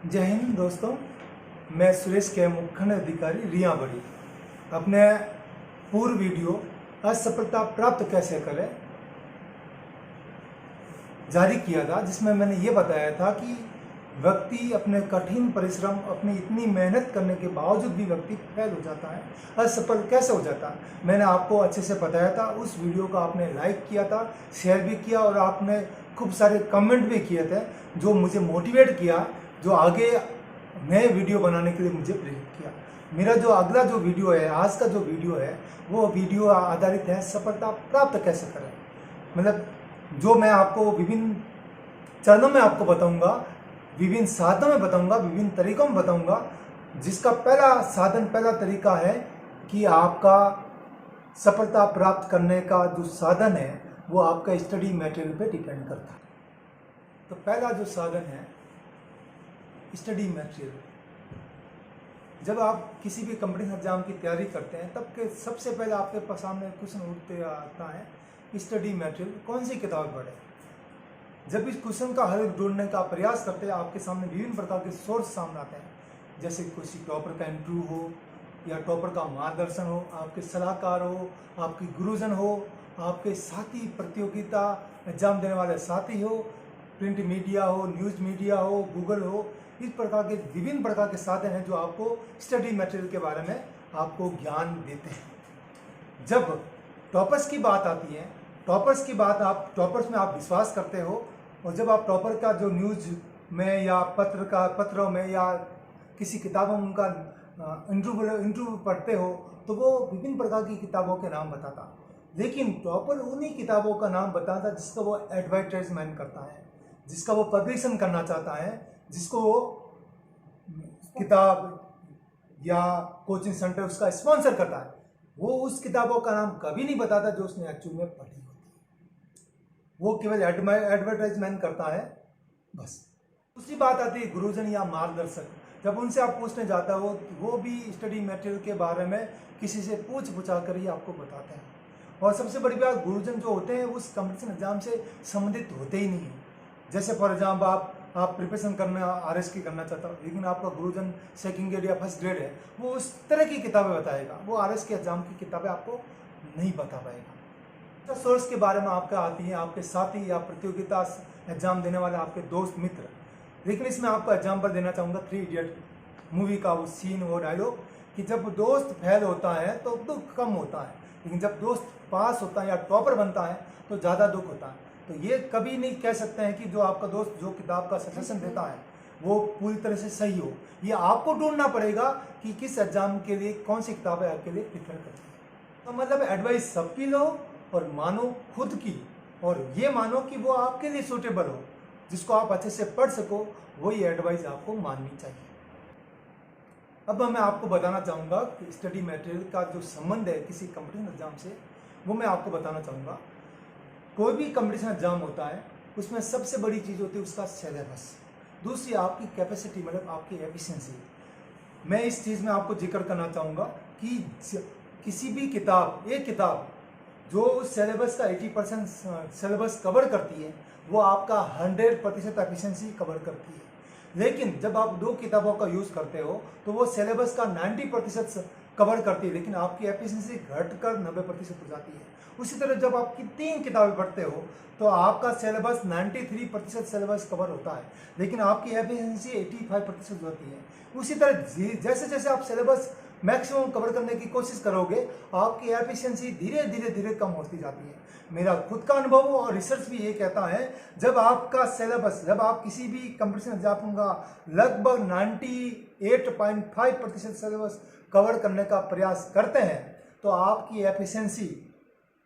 जय हिंद दोस्तों। मैं सुरेश के मुख्य अधिकारी रिया बड़ी अपने पूर्व वीडियो असफलता प्राप्त कैसे करें जारी किया था, जिसमें मैंने ये बताया था कि व्यक्ति अपने कठिन परिश्रम, अपनी इतनी मेहनत करने के बावजूद भी व्यक्ति फेल हो जाता है, असफल कैसे हो जाता है। मैंने आपको अच्छे से बताया था। उस वीडियो को आपने लाइक किया था, शेयर भी किया और आपने खूब सारे कमेंट भी किए थे, जो मुझे मोटिवेट किया, जो आगे नए वीडियो बनाने के लिए मुझे प्रेरित किया। मेरा जो अगला जो वीडियो है, आज का जो वीडियो है, वो वीडियो आधारित है सफलता प्राप्त कैसे करें। मतलब जो मैं आपको विभिन्न चरणों में आपको बताऊंगा, विभिन्न साधनों में बताऊंगा, विभिन्न तरीकों में बताऊंगा। जिसका पहला साधन, पहला तरीका है कि आपका सफलता प्राप्त करने का जो साधन है वो आपका स्टडी मटेरियल पे डिपेंड करता है। तो पहला जो साधन है स्टडी मटेरियल। जब आप किसी भी कॉम्पिटिशन एग्जाम की तैयारी करते हैं तब के सबसे पहले आपके सामने क्वेश्चन उठते आता है स्टडी मटेरियल, कौन सी किताब पढ़े। जब इस क्वेश्चन का हल ढूंढने का प्रयास करते हैं, आपके सामने विभिन्न प्रकार के सोर्स सामने आते हैं, जैसे किसी टॉपर का इंटरव्यू हो या टॉपर का मार्गदर्शन हो, आपके सलाहकार हो, आपके गुरुजन हो, आपके साथी, प्रतियोगिता एग्जाम देने वाले साथी हो, प्रिंट मीडिया हो, न्यूज़ मीडिया हो, गूगल हो। इस प्रकार के विभिन्न प्रकार के साधन हैं जो आपको स्टडी मटेरियल के बारे में आपको ज्ञान देते हैं। जब टॉपर्स की बात आती है, टॉपर्स की बात, आप टॉपर्स में आप विश्वास करते हो, और जब आप टॉपर का जो न्यूज़ में या पत्रों में या किसी किताबों में उनका इंटरव्यू पढ़ते हो तो वो विभिन्न प्रकार की किताबों के नाम बताता, लेकिन टॉपर उन्हीं किताबों का नाम बताता जिसका वो एडवर्टाइजमेंट करता है, जिसका वो पब्लिशन करना चाहता है, जिसको वो किताब या कोचिंग सेंटर उसका स्पॉन्सर करता है। वो उस किताबों का नाम कभी नहीं बताता जो उसने एक्चुअल में पढ़ी होती है, वो केवल एडवर्टाइजमेंट करता है, बस। दूसरी बात आती है गुरुजन या मार्गदर्शक। जब उनसे आप पूछने जाता हो तो वो भी स्टडी मटेरियल के बारे में किसी से पूछा कर ही आपको बताते हैं। और सबसे बड़ी बात, गुरुजन जो होते हैं उस कंपटीशन एग्जाम से संबंधित होते ही नहीं है। जैसे फॉर एग्जाम्पल आप प्रिपरेशन करना आरएस की करना चाहता हो, लेकिन आपका गुरुजन सेकंड ग्रेड या फर्स्ट ग्रेड है, वो उस तरह की किताबें बताएगा, वो आरएस के एग्जाम की किताबें आपको नहीं बता पाएगा। सोर्स के बारे में आपका आती है आपके साथी या प्रतियोगिता एग्जाम देने वाले आपके दोस्त मित्र। लेकिन इसमें आपको एग्जाम्पल देना चाहूँगा 3 इडियट मूवी का वो सीन, वो डायलॉग कि जब दोस्त फेल होता है तो दुख कम होता है, लेकिन जब दोस्त पास होता है या टॉपर बनता है तो ज़्यादा दुख होता है। तो ये कभी नहीं कह सकते हैं कि जो आपका दोस्त जो किताब का सजेशन देता है वो पूरी तरह से सही हो। ये आपको ढूंढना पड़ेगा कि किस एग्जाम के लिए कौन सी किताबें आपके लिए प्रिफर करती है। तो मतलब एडवाइस सबकी लो और मानो खुद की, और ये मानो कि वो आपके लिए सूटेबल हो, जिसको आप अच्छे से पढ़ सको, वही एडवाइस आपको माननी चाहिए। अब मैं आपको बताना चाहूँगा कि स्टडी मटेरियल का जो संबंध है किसी कंपटीशन एग्जाम से, वो मैं आपको बताना चाहूँगा। कोई भी कंपटीशन एग्जाम होता है उसमें सबसे बड़ी चीज़ होती है उसका सिलेबस, दूसरी आपकी कैपेसिटी, मतलब आपकी एफिशिएंसी। मैं इस चीज़ में आपको जिक्र करना चाहूँगा कि किसी भी किताब, एक किताब जो उस सिलेबस का 80% सिलेबस कवर करती है वो आपका 100% एफिशिएंसी कवर करती है। लेकिन जब आप 2 किताबों का यूज़ करते हो तो वो सिलेबस का 90% कवर करती है, लेकिन आपकी एफिशिएंसी घटकर 90% हो जाती है। उसी तरह जब आप 3 किताबें पढ़ते हो तो आपका सिलेबस 93% सिलेबस कवर होता है, लेकिन आपकी एफिशिएंसी 85% होती है। उसी तरह जैसे जैसे आप सिलेबस मैक्सिमम कवर करने की कोशिश करोगे, आपकी एफिशिएंसी धीरे धीरे कम होती जाती है। मेरा खुद का अनुभव और रिसर्च भी ये कहता है, जब आपका सिलेबस, जब आप किसी भी कंपटीशन एग्जाम का लगभग 98.5% सिलेबस कवर करने का प्रयास करते हैं तो आपकी एफिशिएंसी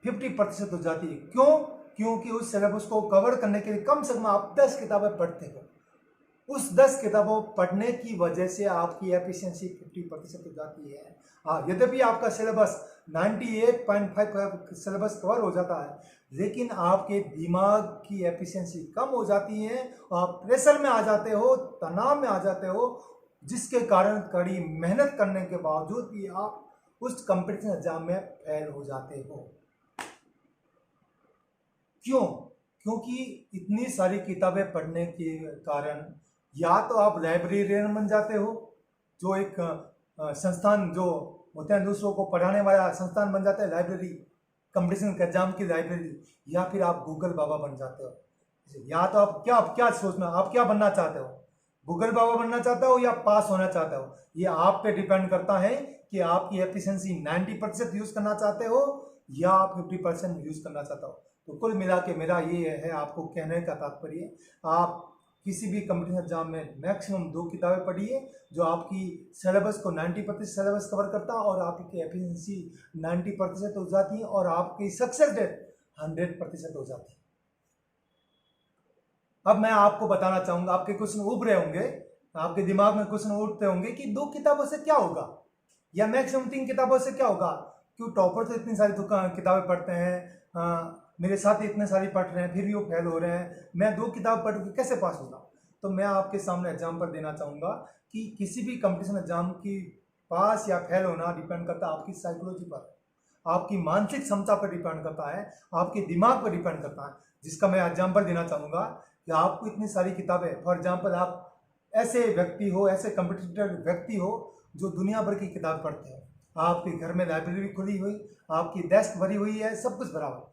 50% हो जाती है। क्यों? क्योंकि उस सिलेबस को कवर करने के लिए कम से कम आप 10 किताबें पढ़ते हो। उस 10 किताबों पढ़ने की वजह से आपकी एफिशिएंसी 50% हो जाती है। हाँ, यद्यपि आपका सिलेबस 98.5 सिलेबस कवर हो जाता है, लेकिन आपके दिमाग की एफिशिएंसी कम हो जाती है, आप प्रेशर में आ जाते हो, तनाव में आ जाते हो, जिसके कारण कड़ी मेहनत करने के बावजूद भी आप उस कंपटीशन एग्जाम में फेल हो जाते हो। क्यों? क्योंकि इतनी सारी किताबें पढ़ने के कारण या तो आप लाइब्रेरियन बन जाते हो, जो एक संस्थान जो होते हैं दूसरों को पढ़ाने वाला संस्थान बन जाता है, लाइब्रेरी, कंपटीशन एग्जाम की लाइब्रेरी, या फिर आप गूगल बाबा बन जाते हो। या तो आप क्या सोचना, आप क्या बनना चाहते हो, गूगल बाबा बनना चाहते हो या पास होना चाहते हो, ये आप पे डिपेंड करता है कि आपकी एफिशिएंसी 90% यूज करना चाहते हो या आप 50% यूज करना चाहते हो। तो कुल मिला के मेरा ये है आपको कहने का तात्पर्य, आप किसी भी कंपटीशन एग्जाम में मैक्सिमम 2 किताबें पढ़िए जो आपकी सिलेबस को 90% सिलेबस कवर करता है और आपकी एफिशिएंसी 90% हो जाती है और आपकी सक्सेस रेट 100% हो जाती है। अब मैं आपको बताना चाहूंगा, आपके क्वेश्चन उभ रहे होंगे, आपके दिमाग में क्वेश्चन उठते होंगे कि 2 किताबों से क्या होगा या मैक्सिमम 3 किताबों से क्या होगा, क्यों टॉपर तो इतनी सारी किताबें पढ़ते हैं, मेरे साथ इतने सारी पढ़ रहे हैं फिर भी वो फेल हो रहे हैं, मैं 2 किताब पढ़ के कैसे पास होगा। तो मैं आपके सामने एग्जाम्पल देना चाहूँगा कि किसी भी कंपटीशन एग्जाम की पास या फेल होना डिपेंड करता है आपकी साइकोलॉजी पर, आपकी मानसिक क्षमता पर डिपेंड करता है, आपके दिमाग पर डिपेंड करता है। जिसका मैं एग्जाम्पल देना चाहूँगा कि आपको इतनी सारी किताबें, फॉर एग्जाम्पल आप ऐसे व्यक्ति हो, ऐसे कम्पिटिटर व्यक्ति हो जो दुनिया भर की किताब पढ़ते हो, आपके घर में लाइब्रेरी खुली हुई, आपकी डेस्क भरी हुई है, सब कुछ भरा हुआ,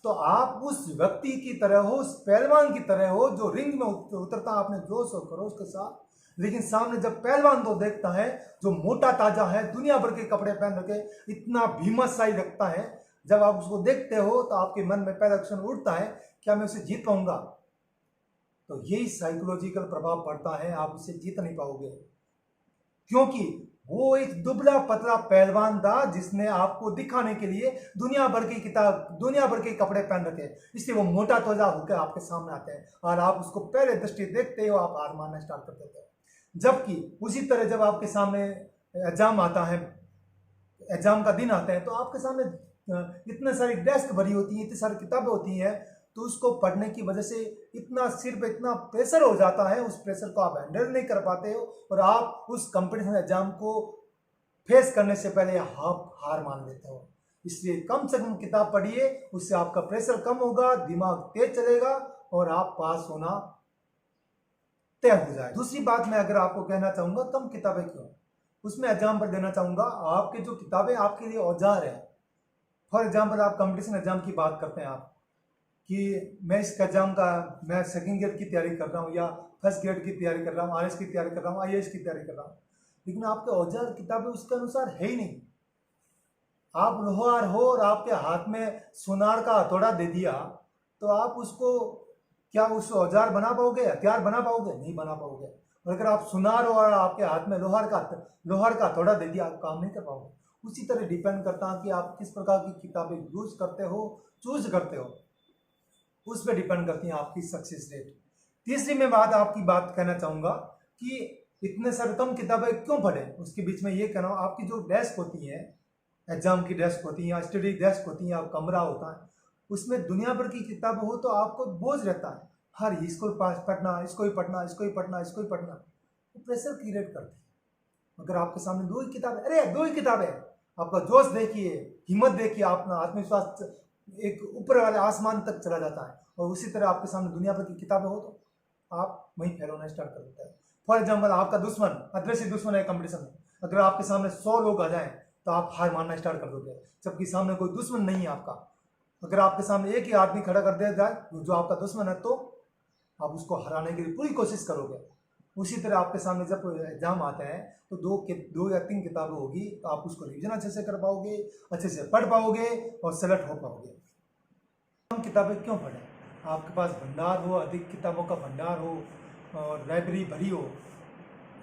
तो आप उस व्यक्ति की तरह हो, उस पहलवान की तरह हो जो रिंग में उतरता है अपने जोश और खरोश के साथ, लेकिन सामने जब पहलवान को देखता है जो मोटा ताजा है, दुनिया भर के कपड़े पहन रखे, इतना भीमशाली लगता है, जब आप उसको देखते हो तो आपके मन में पहला क्वेश्चन उठता है क्या मैं उसे जीत पाऊंगा। तो यही साइकोलॉजिकल प्रभाव पड़ता है, आप उसे जीत नहीं पाओगे, क्योंकि वो एक दुबला पतला पहलवान था जिसने आपको दिखाने के लिए दुनिया भर की किताब, दुनिया भर के कपड़े पहन रखे, इसलिए वो मोटा तोजा होकर आपके सामने आते हैं और आप उसको पहले दृष्टि देखते हो आप हार मानना स्टार्ट कर देते हो। जबकि उसी तरह जब आपके सामने एग्जाम आता है, एग्जाम का दिन आता है, तो आपके सामने इतने सारी डेस्क भरी होती है, इतनी सारी किताबें होती हैं, तो उसको पढ़ने की वजह से इतना सिर पे इतना प्रेशर हो जाता है, उस प्रेशर को आप हैंडल नहीं कर पाते हो और आप उस कंपटीशन एग्जाम को फेस करने से पहले आप हार मान लेते हो। इसलिए कम से कम किताब पढ़िए, उससे आपका प्रेशर कम होगा, दिमाग तेज चलेगा और आप पास होना तय हो जाए। दूसरी बात मैं अगर आपको कहना चाहूंगा कम किताबें क्यों, उसमें एग्जाम्पल देना चाहूंगा, आपके जो किताबें आपके लिए औजार है। फॉर एग्जाम्पल आप कंपटीशन एग्जाम की बात करते हैं आप कि मैं इस एग्जाम का मैं सेकंड ग्रेड की तैयारी कर रहा हूँ या फर्स्ट ग्रेड की तैयारी कर रहा हूँ, आरएस की तैयारी कर रहा हूँ, आईएएस की तैयारी कर रहा हूँ, लेकिन आपके औजार किताबें उसके अनुसार है ही नहीं। आप लोहार हो और आपके हाथ में सुनार का हथौड़ा दे दिया तो आप उसको क्या उस औजार बना पाओगे, हथियार बना पाओगे? नहीं बना पाओगे। और अगर आप सुनार हो और आपके हाथ में लोहार का हथौड़ा दे दिया, आप काम नहीं कर पाओगे। उसी तरह डिपेंड करता है कि आप किस प्रकार की किताबें यूज करते हो, चूज करते हो, उस पर डिपेंड करती है आपकी सक्सेस रेट। तीसरी मैं आपकी बात कहना चाहूँगा कि इतने सारे कम किताबें क्यों पढ़ें, उसके बीच में ये कहना हूँ, आपकी जो डेस्क होती है, एग्जाम की डेस्क होती है या स्टडी डेस्क होती है या कमरा होता है, उसमें दुनिया भर की किताब हो तो आपको बोझ रहता है, हर इसको पढ़ना, इसको ही पढ़ना, इसको ही पढ़ना, इसको ही पढ़ना, तो प्रेशर क्रिएट करते हैं। अगर आपके सामने 2 ही किताबें, अरे 2 ही किताबें, आपका जोश देखिए, हिम्मत देखिए, अपना आत्मविश्वास एक ऊपर वाले आसमान तक चला जाता है। और उसी तरह आपके सामने दुनिया भर की किताबें हो तो आप वहीं फेल होना स्टार्ट कर देते हैं। फॉर एग्जाम्पल आपका दुश्मन, अदृश्य दुश्मन है कंपटीशन में, अगर आपके सामने 100 लोग आ जाएं तो आप हार मानना स्टार्ट कर दोगे, जबकि सामने कोई दुश्मन नहीं है आपका। अगर आपके सामने एक ही आदमी खड़ा कर दिया जाए जो आपका दुश्मन है तो आप उसको हराने की पूरी कोशिश करोगे। उसी तरह आपके सामने जब एग्जाम आता है तो 2 या 3 किताबें होगी तो आप उसको रिविजन अच्छे से कर पाओगे, अच्छे से पढ़ पाओगे और सेलेक्ट हो पाओगे। कम किताबें क्यों पढ़ें? आपके पास भंडार हो, अधिक किताबों का भंडार हो और लाइब्रेरी भरी हो,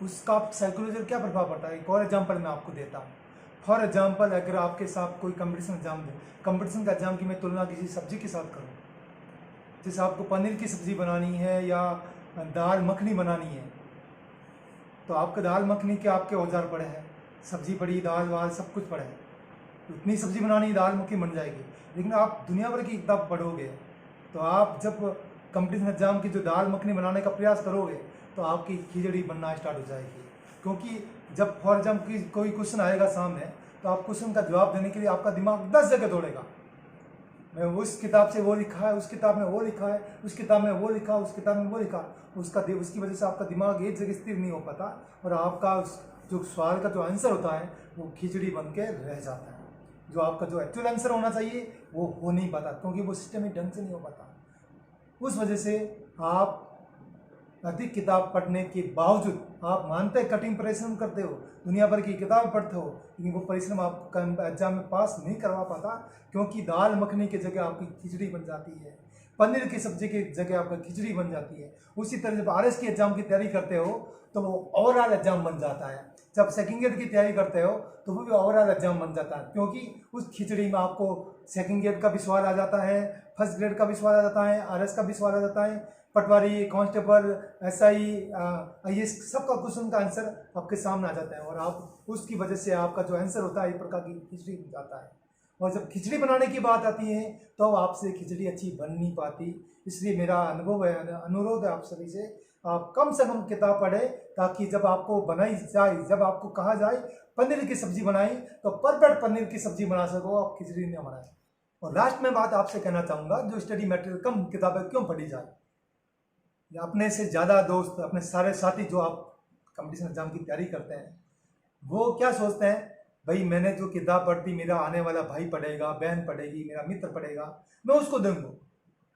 उसका साइकोलॉजी क्या प्रभाव पड़ता है। एक और एग्जाम्पल मैं आपको देता हूँ। फॉर एग्जाम्पल अगर आपके साथ कोई कंपटीशन एग्जाम दे, कंपटीशन का एग्जाम की मैं तुलना किसी सब्जी के साथ करूँ, जैसे आपको पनीर की सब्जी बनानी है या दाल मखनी बनानी है, तो आपके दाल मखनी के आपके औजार पड़े हैं, सब्जी पड़ी, दाल वाल सब कुछ पड़े है, उतनी सब्जी बनानी, दाल मखनी बन जाएगी। लेकिन आप दुनिया भर की किताब पढ़ोगे तो आप जब कंपटीशन एग्जाम की जो दाल मखनी बनाने का प्रयास करोगे तो आपकी खिचड़ी बनना स्टार्ट हो जाएगी, क्योंकि जब फॉर एग्जाम्पल कोई क्वेश्चन आएगा सामने तो आप क्वेश्चन का जवाब देने के लिए आपका दिमाग 10 जगह दौड़ेगा। मैं उस किताब से वो लिखा है, उस किताब में वो लिखा है, उस किताब में वो लिखा, उस किताब में वो लिखा, उसकी वजह से आपका दिमाग एक जगह स्थिर नहीं हो पाता और आपका जो सवाल का जो आंसर होता है वो खिचड़ी बन के रह जाता है। जो आपका जो एक्चुअल आंसर होना चाहिए वो हो नहीं पाता, क्योंकि वो सिस्टमिक ढंग से नहीं हो पाता। उस वजह से आप अधिक किताब पढ़ने के बावजूद, आप मानते हैं कठिन परिश्रम करते हो, दुनिया भर की किताब पढ़ते हो, लेकिन वो परिश्रम आपको एग्जाम में पास नहीं करवा पाता, क्योंकि दाल मखनी की जगह आपकी खिचड़ी बन जाती है, पनीर की सब्जी की जगह आपका खिचड़ी बन जाती है। उसी तरह जब RS की एग्जाम की तैयारी करते हो तो वो ओवरऑल एग्जाम बन जाता है। जब सेकंड ग्रेड की तैयारी करते हो तो वो भी ओवरऑल एग्जाम बन जाता है, क्योंकि उस खिचड़ी में आपको सेकंड ग्रेड का भी सवाल आ जाता है, फर्स्ट ग्रेड का भी सवाल आ जाता है, RS का भी सवाल आ जाता है, पटवारी, कांस्टेबल, SI, IAS सबका क्वेश्चन का आंसर आपके सामने आ जाता है और आप उसकी वजह से आपका जो आंसर होता है एक प्रकार की खिचड़ी बन जाता है। और जब खिचड़ी बनाने की बात आती है तो आपसे खिचड़ी अच्छी बन नहीं पाती। इसलिए मेरा अनुभव है, अनुरोध है आप सभी से, आप कम से कम किताब पढ़ें, ताकि जब आपको बनाई जाए, जब आपको कहा जाए पनीर की सब्जी बनाई तो परफेक्ट पनीर की सब्जी बना सको, आप खिचड़ी नहीं बनाए। और लास्ट में बात आपसे कहना चाहूँगा, जो स्टडी मटेरियल कम किताबें क्यों पढ़ी जाए, या अपने से ज़्यादा दोस्त, अपने सारे साथी जो आप कंपटीशन एग्जाम की तैयारी करते हैं, वो क्या सोचते हैं, भाई मैंने जो किताब पढ़ती मेरा आने वाला भाई पढ़ेगा, बहन पढ़ेगी, मेरा मित्र पढ़ेगा, मैं उसको दूंगा।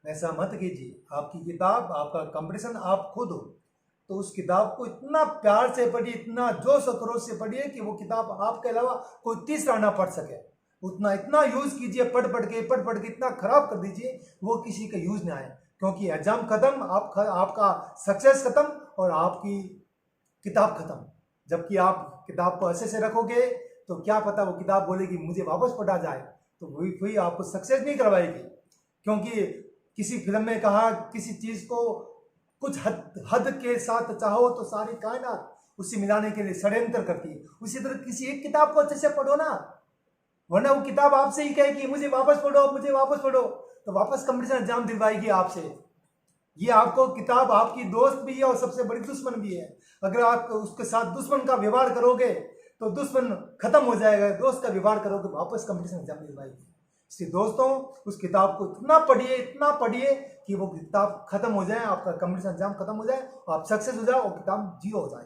ऐसा मत कीजिए। आपकी किताब, आपका कंपटीशन आप खुद हो, तो उस किताब को इतना प्यार से पढ़िए, इतना जोश और क्रोध से पढ़िए कि वो किताब आपके अलावा कोई तीसरा ना पढ़ सके। उतना इतना यूज कीजिए, पढ़ पढ़ के इतना खराब कर दीजिए वो किसी का यूज ना आए, क्योंकि एग्जाम खत्म, आपका सक्सेस खत्म और आपकी किताब खत्म। जबकि आप किताब को ऐसे से रखोगे तो क्या पता वो किताब बोलेगी मुझे वापस पढ़ा जाए, तो वही आपको सक्सेस नहीं करवाएगी। क्योंकि किसी फिल्म में कहा, किसी चीज को कुछ हद के साथ चाहो तो सारी कायनात उसे मिलाने के लिए षड्यंत्र करती है। उसी तरह किसी एक किताब को अच्छे से पढ़ो ना, वरना वो किताब आपसे ही कहेगी मुझे वापस पढ़ो, मुझे वापस पढ़ो, तो वापस कंपटीशन एग्जाम दिलवाएगी आपसे। ये आपको किताब आपकी दोस्त भी है और सबसे बड़ी दुश्मन भी है। अगर आप उसके साथ दुश्मन का व्यवहार करोगे तो दुश्मन खत्म हो जाएगा, दोस्त का व्यवहार करोगे वापस कंपटीशन एग्जाम दिलवाएगी। इसलिए दोस्तों, उस किताब को इतना पढ़िए कि वो किताब खत्म हो जाए, आपका कंपटीशन एग्जाम खत्म हो जाए, आप सक्सेस हो जाए और किताब 0 हो जाए।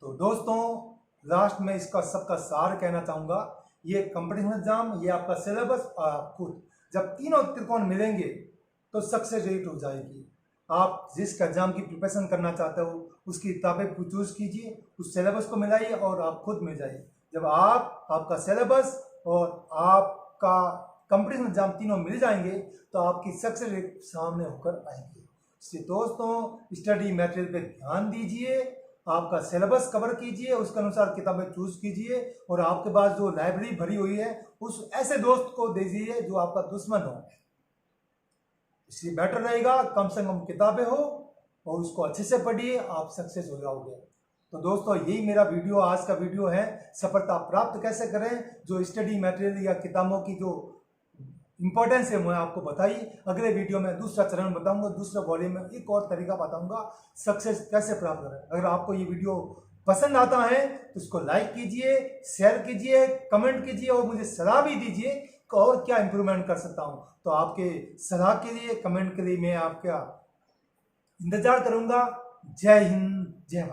तो दोस्तों, लास्ट में इसका सबका सार कहना चाहूंगा, ये कंपटीशन एग्जाम, ये आपका सिलेबस और आप खुद, जब तीनों त्रिकोण मिलेंगे तो सक्सेस रेट हो जाएगी। आप जिस एग्जाम की प्रिपरेशन करना चाहते हो उसकी किताबें चूज कीजिए, उस सिलेबस को मिलाइए और आप खुद मिल जाइए। जब आपका सिलेबस और आपका कंपटीशन एग्जाम तीनों मिल जाएंगे तो आपकी सक्सेस रेट सामने होकर आएगी। इसलिए दोस्तों, स्टडी मटेरियल पे ध्यान दीजिए, आपका सिलेबस कवर कीजिए, उसके अनुसार किताबें चूज कीजिए और आपके पास जो लाइब्रेरी भरी हुई है उस ऐसे दोस्त को दीजिए जो आपका दुश्मन हो। इसलिए बेटर रहेगा कम से कम किताबें हो और उसको अच्छे से पढ़िए, आप सक्सेस हो जाओगे। तो दोस्तों, यही मेरा वीडियो, आज का वीडियो है, सफलता प्राप्त कैसे करें। जो स्टडी मटेरियल या किताबों की जो इंपॉर्टेंस है मैं आपको बताई। अगले वीडियो में दूसरा चरण बताऊंगा, दूसरा वॉल्यूम में एक और तरीका बताऊंगा सक्सेस कैसे प्राप्त करें। अगर आपको ये वीडियो पसंद आता है तो इसको लाइक कीजिए, शेयर कीजिए, कमेंट कीजिए और मुझे सलाह भी दीजिए कि और क्या इंप्रूवमेंट कर सकता हूं। तो आपके सलाह के लिए, कमेंट के लिए मैं आपका इंतजार करूंगा। जय हिंद, जय भारत।